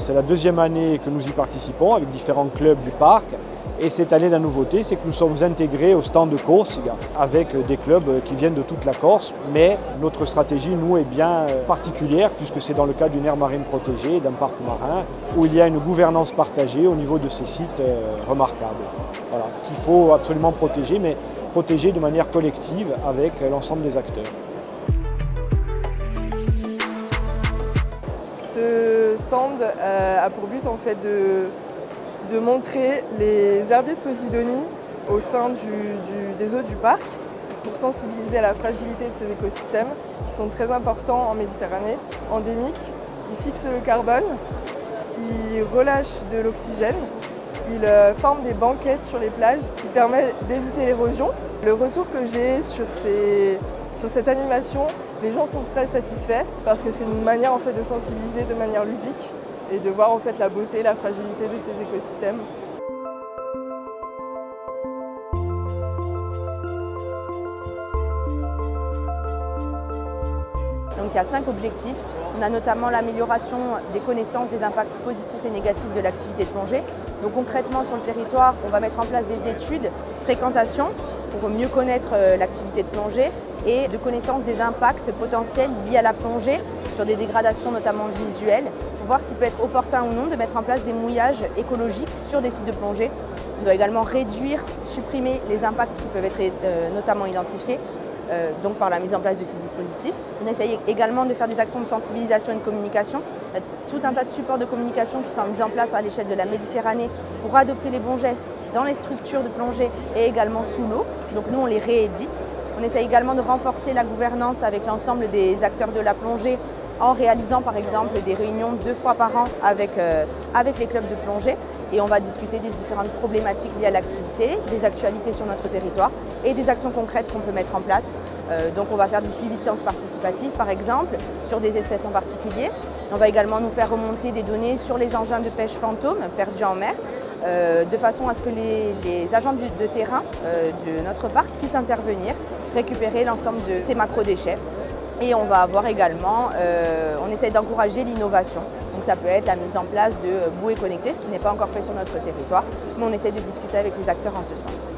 C'est la deuxième année que nous y participons avec différents clubs du parc. Et cette année, la nouveauté, c'est que nous sommes intégrés au stand de Corsica avec des clubs qui viennent de toute la Corse. Mais notre stratégie, nous, est bien particulière puisque c'est dans le cadre d'une aire marine protégée, d'un parc marin, où il y a une gouvernance partagée au niveau de ces sites remarquables. Voilà, qu'il faut absolument protéger, mais protéger de manière collective avec l'ensemble des acteurs. Ce stand a pour but en fait de montrer les herbiers de Posidonie au sein des eaux du parc pour sensibiliser à la fragilité de ces écosystèmes qui sont très importants en Méditerranée, endémiques. Ils fixent le carbone, ils relâchent de l'oxygène, ils forment des banquettes sur les plages qui permettent d'éviter l'érosion. Le retour que j'ai sur cette animation, les gens sont très satisfaits parce que c'est une manière en fait, de sensibiliser de manière ludique et de voir en fait, la beauté, la fragilité de ces écosystèmes. Donc il y a 5 objectifs. On a notamment l'amélioration des connaissances des impacts positifs et négatifs de l'activité de plongée. Donc concrètement sur le territoire, on va mettre en place des études, fréquentation, pour mieux connaître l'activité de plongée et de connaissance des impacts potentiels liés à la plongée sur des dégradations notamment visuelles, pour voir s'il peut être opportun ou non de mettre en place des mouillages écologiques sur des sites de plongée. On doit également réduire, supprimer les impacts qui peuvent être notamment identifiés, donc par la mise en place de ces dispositifs. On essaye également de faire des actions de sensibilisation et de communication. Il y a tout un tas de supports de communication qui sont mis en place à l'échelle de la Méditerranée pour adopter les bons gestes dans les structures de plongée et également sous l'eau. Donc nous, on les réédite. On essaye également de renforcer la gouvernance avec l'ensemble des acteurs de la plongée en réalisant par exemple des réunions 2 fois par an avec les clubs de plongée. Et on va discuter des différentes problématiques liées à l'activité, des actualités sur notre territoire et des actions concrètes qu'on peut mettre en place. Donc on va faire du suivi de sciences participatives par exemple, sur des espèces en particulier. On va également nous faire remonter des données sur les engins de pêche fantômes perdus en mer, de façon à ce que les agents de terrain de notre parc puissent intervenir, récupérer l'ensemble de ces macro-déchets. Et on va avoir également, on essaie d'encourager l'innovation. Donc ça peut être la mise en place de bouées connectées, ce qui n'est pas encore fait sur notre territoire, mais on essaie de discuter avec les acteurs en ce sens.